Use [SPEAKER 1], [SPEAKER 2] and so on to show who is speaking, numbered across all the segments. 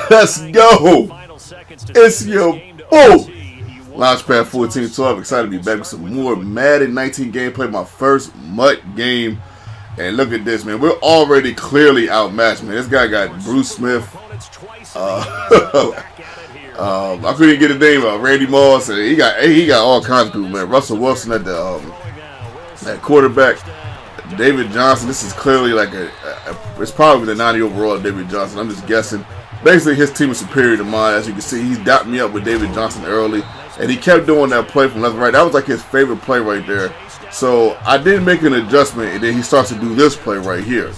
[SPEAKER 1] Let's go. It's your boy. Launchpad 1412. Excited to be back with some more Madden 19 gameplay. My first MUT game. And look at this, man. We're already clearly outmatched, man. This guy got Bruce Smith. I couldn't get his name out. Randy Moss. And he got all kinds of people, man. Russell Wilson at the at quarterback. David Johnson. This is clearly like it's probably the 90 overall David Johnson. I'm just guessing. Basically, his team is superior to mine. As you can see, he's dotted me up with David Johnson early. And he kept doing that play from left to right. That was like his favorite play right there. So I did make an adjustment, and then he starts to do this play right here.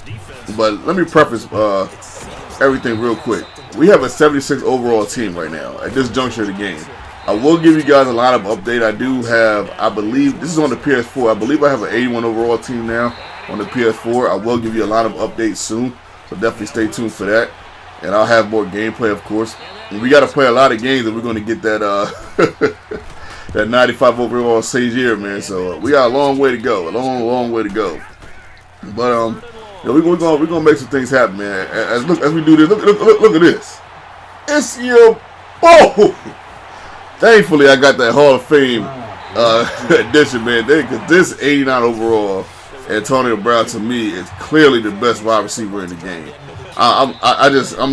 [SPEAKER 1] But let me preface everything real quick. We have a 76 overall team right now at this juncture of the game. I will give you guys a lineup update. I do have, I believe, this is on the PS4. I believe I have an 81 overall team now on the PS4. I will give you a lineup update soon, so definitely stay tuned for that. And I'll have more gameplay, of course. And we got to play a lot of games if we're going to get that that 95 overall Sagier, man. So we got a long way to go, a long way to go. But we're gonna make some things happen, man. As we do this, look at this. It's your boy. Thankfully, I got that Hall of Fame edition, man. Because this 89 overall Antonio Brown to me is clearly the best wide receiver in the game. I'm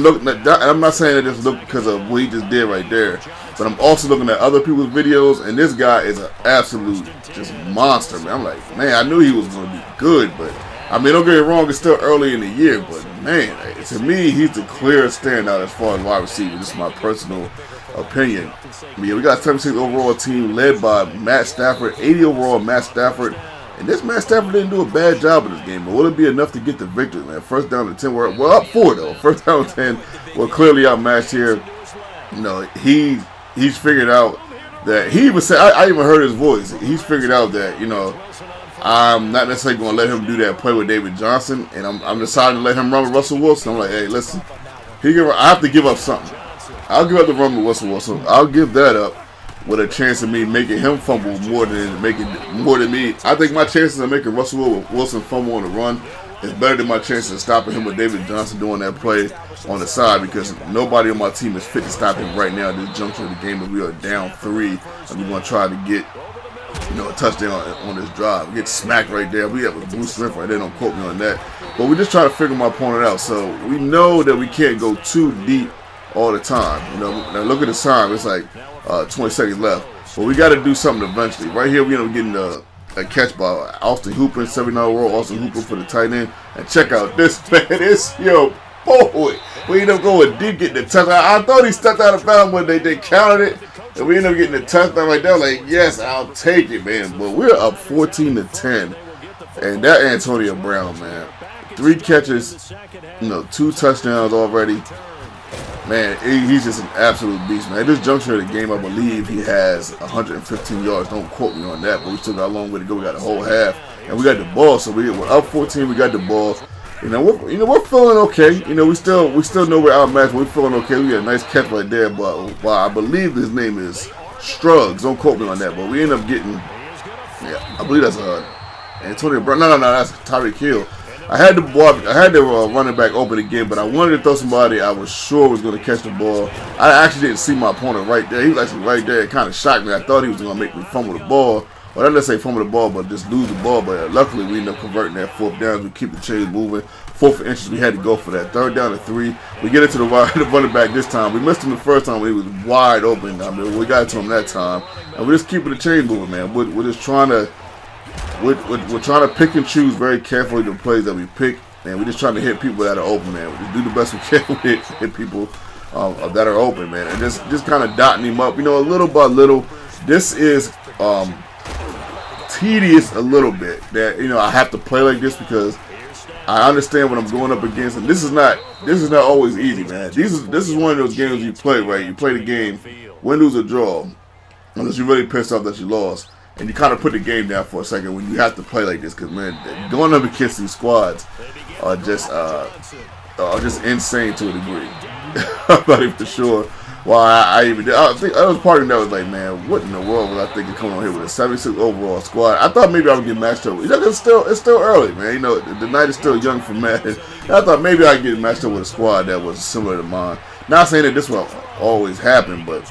[SPEAKER 1] looking at that. I'm not saying that just look because of what he just did right there, but I'm also looking at other people's videos, and this guy is an absolute just monster, man. I'm like, man, I knew he was going to be good, but I mean, don't get me wrong, it's still early in the year, but man, to me, he's the clearest standout as far as wide receiver. This is my personal opinion. Yeah, we got a 76 overall team led by Matt Stafford, 80 overall Matt Stafford. And this Matt Stafford didn't do a bad job in this game, but will it be enough to get the victory, man? First down to 10, we're up 4 though. First down to 10, we're clearly outmatched here. You know, he's figured out that he even said, I even heard his voice. He's figured out that, you know, I'm not necessarily going to let him do that play with David Johnson, and I'm deciding to let him run with Russell Wilson. I'm like, hey, listen, I have to give up something. I'll give up the run with Russell Wilson. I'll give that up with a chance of me making him fumble more than me. I think my chances of making Russell Wilson fumble on the run is better than my chances of stopping him with David Johnson doing that play on the side, because nobody on my team is fit to stop him right now at this juncture of the game. And we are down 3, and we're going to try to get, you know, a touchdown on this drive. We get smacked right there. We have a Bruce Smith right there. Don't quote me on that. But we just try to figure my opponent out. So we know that we can't go too deep all the time. You know, now look at the time. It's like 20 seconds left. But we got to do something eventually. Right here, we end up getting a catch by Austin Hooper, 79 overall Austin Hooper for the tight end. And check out this, man. It's your boy. We end up going deep, getting the touchdown. I thought he stepped out of bounds when they counted it. And we end up getting the touchdown right there. Like, yes, I'll take it, man. But we're up 14-10. And that Antonio Brown, man. 3 catches, you know, 2 touchdowns already. Man, he's just an absolute beast, man. At this juncture of the game, I believe he has 115 yards. Don't quote me on that, but we still got a long way to go. We got a whole half, and we got the ball. So we're up 14. We got the ball. We're feeling okay. You know, we still know we're outmatched. We're feeling okay. We got a nice catch right there, but I believe his name is Struggs. Don't quote me on that, but we end up getting, yeah, I believe that's Antonio Brown. No, that's Tyreek Hill. I had the running back open again, but I wanted to throw somebody I was sure was going to catch the ball. I actually didn't see my opponent right there. He was actually right there. It kind of shocked me. I thought he was going to make me fumble the ball. Well, not necessarily fumble the ball, but just lose the ball. But luckily, we ended up converting that 4th down. We keep the chains moving. 4th inches, we had to go for that. 3rd down to 3. We get it to the running back this time. We missed him the first time when he was wide open. I mean, we got it to him that time. And we're just keeping the chains moving, man. We're just trying to... We're trying to pick and choose very carefully the plays that we pick, and we're just trying to hit people that are open, man. We just do the best we can with hit people that are open, man, and just kind of dotting him up, you know, little by little. This is tedious a little bit that, you know, I have to play like this because I understand what I'm going up against, and this is not always easy, man. This is one of those games you play, right? You play the game, win, lose, or draw, unless you're really pissed off that you lost. And you kind of put the game down for a second when you have to play like this, because, man, going up against these squads are just insane to a degree. I'm not even sure why I even did. I think I was part of that was like, man, what in the world was I thinking coming on here with a 76 overall squad? I thought maybe I would get matched up. You know, it's still early, man. You know, the night is still young for Madden. I thought maybe I'd get matched up with a squad that was similar to mine. Not saying that this will always happen, but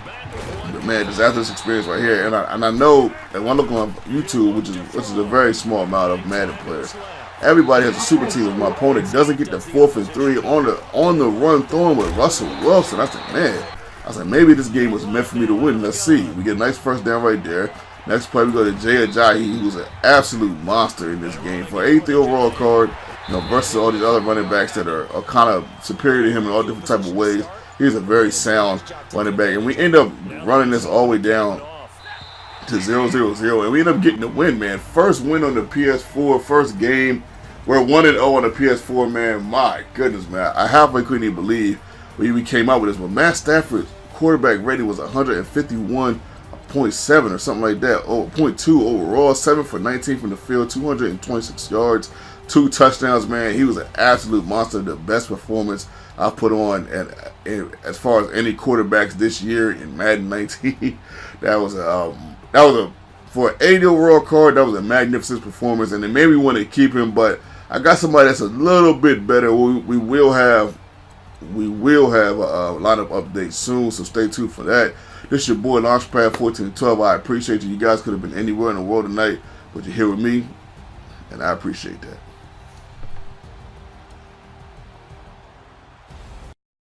[SPEAKER 1] man, just after this experience right here, and I know that when I look on YouTube, which is a very small amount of Madden players, everybody has a super team. If my opponent doesn't get the 4th and 3 on the run throwing with Russell Wilson, I said, man, maybe this game was meant for me to win. Let's see. We get a nice first down right there. Next play, we go to Jay Ajayi. He was an absolute monster in this game for an 83 overall card. Versus all these other running backs that are kind of superior to him in all different type of ways. He's a very sound running back, and we end up running this all the way down to 0-0-0, and we end up getting the win, man. First win on the PS4, first game. We're 1-0 on the PS4, man. My goodness, man. I halfway couldn't even believe we came out with this. But Matt Stafford's quarterback rating was 151.7 or something like that. 0.2 overall, 7 for 19 from the field, 226 yards, 2 touchdowns, man. He was an absolute monster. The best performance I've put on, and as far as any quarterbacks this year in Madden 19, that was for an 80 overall card. That was a magnificent performance, and it made me want to keep him. But I got somebody that's a little bit better. We will have a lot of updates soon, so stay tuned for that. This is your boy Launchpad 1412. I appreciate you. You guys could have been anywhere in the world tonight, but you're here with me, and I appreciate that.